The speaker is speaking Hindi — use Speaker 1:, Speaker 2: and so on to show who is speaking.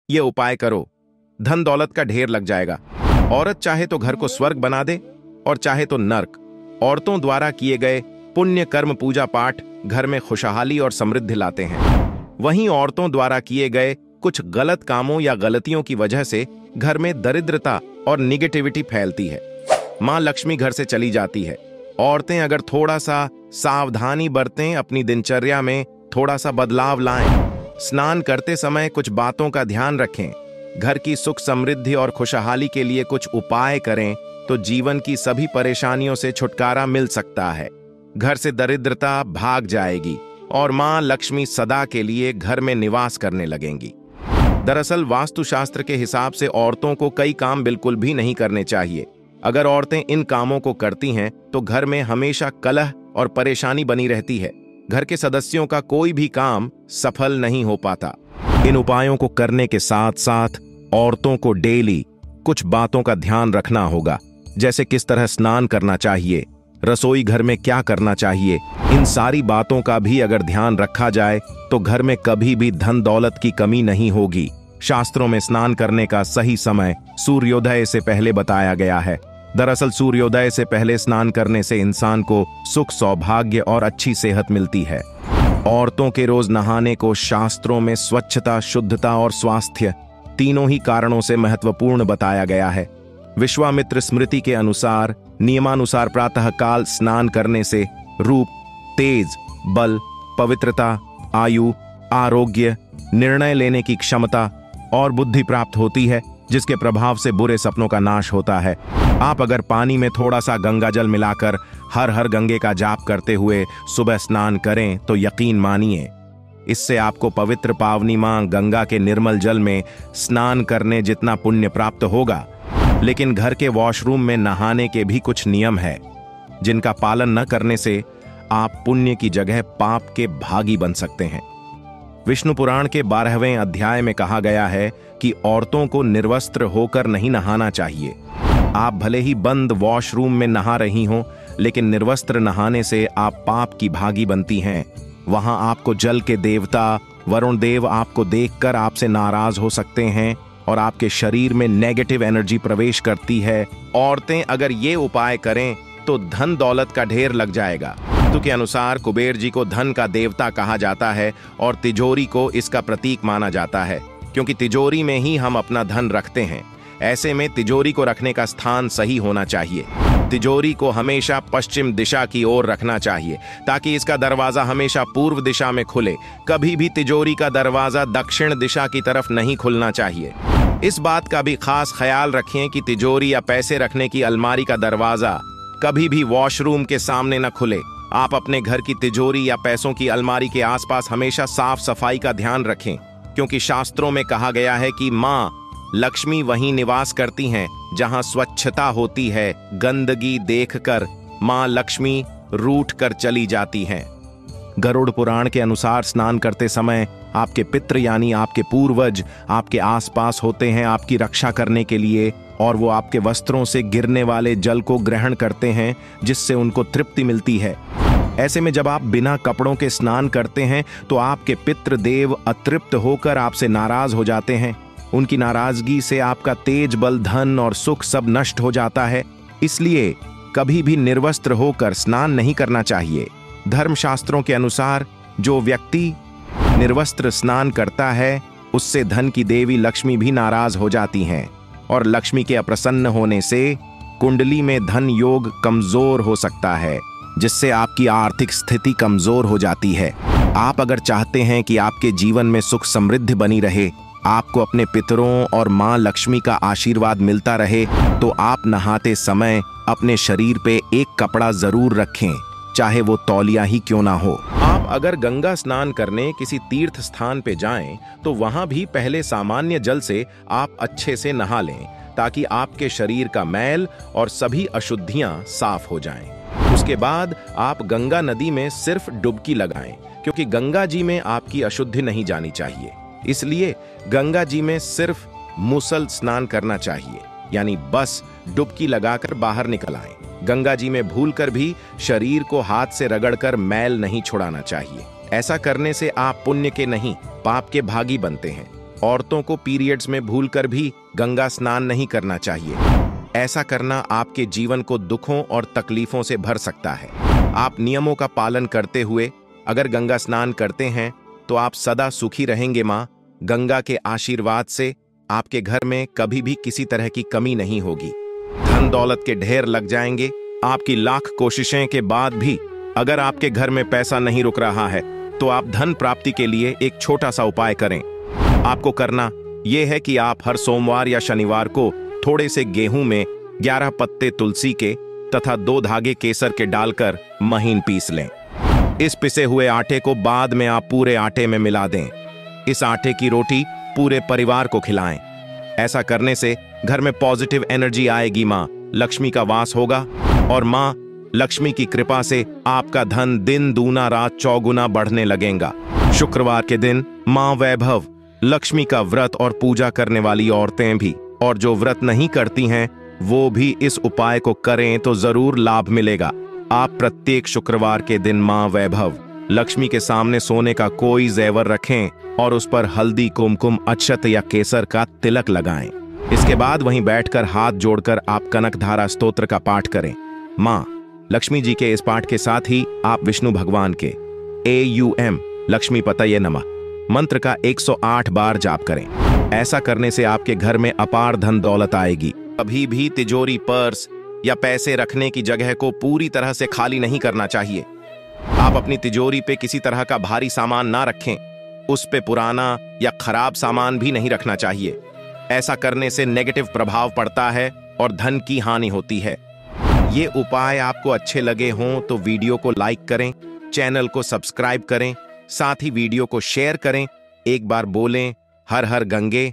Speaker 1: ये उपाय करो, धन दौलत का ढेर लग जाएगा। औरत चाहे तो घर को स्वर्ग बना दे और चाहे तो नर्क। औरतों द्वारा किए गए पुण्य कर्म पूजा पाठ घर में खुशहाली और समृद्धि लाते हैं। वहीं औरतों द्वारा किए गए कुछ गलत कामों या गलतियों की वजह से घर में दरिद्रता और निगेटिविटी फैलती है। मां लक्ष्मी घर से चली जाती है। औरतें अगर थोड़ा सा सावधानी बरतें, अपनी दिनचर्या में थोड़ा सा बदलाव लाएं, स्नान करते समय कुछ बातों का ध्यान रखें, घर की सुख समृद्धि और खुशहाली के लिए कुछ उपाय करें, तो जीवन की सभी परेशानियों से छुटकारा मिल सकता है। घर से दरिद्रता भाग जाएगी और मां लक्ष्मी सदा के लिए घर में निवास करने लगेंगी। दरअसल वास्तुशास्त्र के हिसाब से औरतों को कई काम बिल्कुल भी नहीं करने चाहिए। अगर औरतें इन कामों को करती हैं तो घर में हमेशा कलह और परेशानी बनी रहती है। घर के सदस्यों का कोई भी काम सफल नहीं हो पाता। इन उपायों को करने के साथ साथ औरतों को डेली कुछ बातों का ध्यान रखना होगा, जैसे किस तरह स्नान करना चाहिए, रसोई घर में क्या करना चाहिए। इन सारी बातों का भी अगर ध्यान रखा जाए तो घर में कभी भी धन दौलत की कमी नहीं होगी। शास्त्रों में स्नान करने का सही समय सूर्योदय से पहले बताया गया है। दरअसल सूर्योदय से पहले स्नान करने से इंसान को सुख, सौभाग्य और अच्छी सेहत मिलती है। औरतों के रोज नहाने को शास्त्रों में स्वच्छता, शुद्धता और स्वास्थ्य तीनों ही कारणों से महत्वपूर्ण बताया गया है। विश्वामित्र स्मृति के अनुसार नियमानुसार प्रातः काल स्नान करने से रूप, तेज, बल, पवित्रता, आयु, आरोग्य, निर्णय लेने की क्षमता और बुद्धि प्राप्त होती है, जिसके प्रभाव से बुरे सपनों का नाश होता है। आप अगर पानी में थोड़ा सा गंगा जल मिलाकर हर हर गंगे का जाप करते हुए सुबह स्नान करें तो यकीन मानिए, इससे आपको पवित्र पावनी मां गंगा के निर्मल जल में स्नान करने जितना पुण्य प्राप्त होगा। लेकिन घर के वॉशरूम में नहाने के भी कुछ नियम है, जिनका पालन न करने से आप पुण्य की जगह पाप के भागी बन सकते हैं। विष्णु पुराण के 12वें अध्याय में कहा गया है कि औरतों को निर्वस्त्र होकर नहीं नहाना चाहिए। आप भले ही बंद वॉशरूम में नहा रही हों, लेकिन निर्वस्त्र नहाने से आप पाप की भागी बनती हैं। वहां आपको जल के देवता वरुण देव आपको देखकर आपसे नाराज हो सकते हैं और आपके शरीर में नेगेटिव एनर्जी प्रवेश करती है। औरतें अगर ये उपाय करें तो धन दौलत का ढेर लग जाएगा। वास्तु के अनुसार कुबेर जी को धन का देवता कहा जाता है और तिजोरी को इसका प्रतीक माना जाता है, क्योंकि तिजोरी में ही हम अपना धन रखते हैं। ऐसे में तिजोरी को रखने का स्थान सही होना चाहिए। तिजोरी को हमेशा पश्चिम दिशा की ओर रखना चाहिए ताकि इसका दरवाजा हमेशा पूर्व दिशा में खुले। कभी भी तिजोरी का दरवाजा दक्षिण दिशा की तरफ नहीं खुलना चाहिए। इस बात का भी खास ख्याल रखें कि तिजोरी या पैसे रखने की अलमारी का दरवाजा कभी भी वॉशरूम के सामने न खुले। आप अपने घर की तिजोरी या पैसों की अलमारी के आसपास हमेशा साफ सफाई का ध्यान रखें, क्योंकि शास्त्रों में कहा गया है कि मां लक्ष्मी वहीं निवास करती हैं जहां स्वच्छता होती है। गंदगी देखकर मां लक्ष्मी रूठ कर चली जाती हैं। गरुड़ पुराण के अनुसार स्नान करते समय आपके पितृ यानी आपके पूर्वज आपके आसपास होते हैं आपकी रक्षा करने के लिए, और वो आपके वस्त्रों से गिरने वाले जल को ग्रहण करते हैं, जिससे उनको तृप्ति मिलती है। ऐसे में जब आप बिना कपड़ों के स्नान करते हैं तो आपके पितृदेव अतृप्त होकर आपसे नाराज हो जाते हैं। उनकी नाराजगी से आपका तेज, बल, धन और सुख सब नष्ट हो जाता है। इसलिए कभी भी निर्वस्त्र होकर स्नान नहीं करना चाहिए। धर्मशास्त्रों के अनुसार जो व्यक्ति निर्वस्त्र स्नान करता है उससे धन की देवी लक्ष्मी भी नाराज हो जाती हैं, और लक्ष्मी के अप्रसन्न होने से कुंडली में धन योग कमजोर हो सकता है, जिससे आपकी आर्थिक स्थिति कमजोर हो जाती है। आप अगर चाहते हैं कि आपके जीवन में सुख समृद्धि बनी रहे, आपको अपने पितरों और मां लक्ष्मी का आशीर्वाद मिलता रहे, तो आप नहाते समय अपने शरीर पे एक कपड़ा जरूर रखें, चाहे वो तौलिया ही क्यों ना हो। आप अगर गंगा स्नान करने किसी तीर्थ स्थान पे जाएं, तो वहां भी पहले सामान्य जल से आप अच्छे से नहा लें, ताकि आपके शरीर का मैल और सभी अशुद्धियां साफ हो जाएं। उसके बाद आप गंगा नदी में सिर्फ डुबकी लगाएं, क्योंकि गंगा जी में आपकी अशुद्धि नहीं जानी चाहिए। इसलिए गंगा जी में सिर्फ मुसल स्नान करना चाहिए, यानी बस डुबकी लगाकर बाहर निकल आएं। गंगा जी में भूलकर भी शरीर को हाथ से रगड़कर मैल नहीं छुड़ाना चाहिए। ऐसा करने से आप पुण्य के नहीं पाप के भागी बनते हैं। औरतों को पीरियड्स में भूलकर भी गंगा स्नान नहीं करना चाहिए। ऐसा करना आपके जीवन को दुखों और तकलीफों से भर सकता है। आप नियमों का पालन करते हुए अगर गंगा स्नान करते हैं तो आप सदा सुखी रहेंगे। माँ गंगा के आशीर्वाद से आपके घर में कभी भी किसी तरह की कमी नहीं होगी। धन दौलत के ढेर लग जाएंगे। आपकी लाख कोशिशें के बाद भी अगर आपके घर में पैसा नहीं रुक रहा है तो आप धन प्राप्ति के लिए एक छोटा सा उपाय करें। आपको करना यह है कि आप हर सोमवार या शनिवार को थोड़े से गेहूं में 11 पत्ते तुलसी के तथा 2 धागे केसर के डालकर महीन पीस लें। इस पिसे हुए आटे को बाद में आप पूरे आटे में मिला दें। इस आटे की रोटी पूरे परिवार को खिलाएं। ऐसा करने से घर में पॉजिटिव एनर्जी आएगी। माँ लक्ष्मी का वास होगा और माँ लक्ष्मी की कृपा से आपका धन दिन दूना रात चौगुना बढ़ने लगेगा। शुक्रवार के दिन माँ वैभव लक्ष्मी का व्रत और पूजा करने वाली औरतें भी और जो व्रत नहीं करती हैं वो भी इस उपाय को करें तो जरूर लाभ मिलेगा। आप प्रत्येक शुक्रवार के दिन माँ वैभव लक्ष्मी के सामने सोने का कोई जेवर रखें और उस पर हल्दी कुमकुम अक्षत या केसर का तिलक लगाएं। इसके बाद वहीं बैठकर हाथ जोड़कर आप कनकधारा स्तोत्र का पाठ करें। माँ लक्ष्मी जी के इस पाठ के साथ ही आप विष्णु भगवान के AUM लक्ष्मी पतये नमः मंत्र का 108 बार जाप करें। ऐसा करने से आपके घर में अपार धन दौलत आएगी। कभी भी तिजोरी पर्स या पैसे रखने की जगह को पूरी तरह से खाली नहीं करना चाहिए। आप अपनी तिजोरी पे किसी तरह का भारी सामान ना रखें। उस पे पुराना या खराब सामान भी नहीं रखना चाहिए। ऐसा करने से नेगेटिव प्रभाव पड़ता है और धन की हानि होती है। ये उपाय आपको अच्छे लगे हों तो वीडियो को लाइक करें, चैनल को सब्सक्राइब करें, साथ ही वीडियो को शेयर करें। एक बार बोलें हर हर गंगे।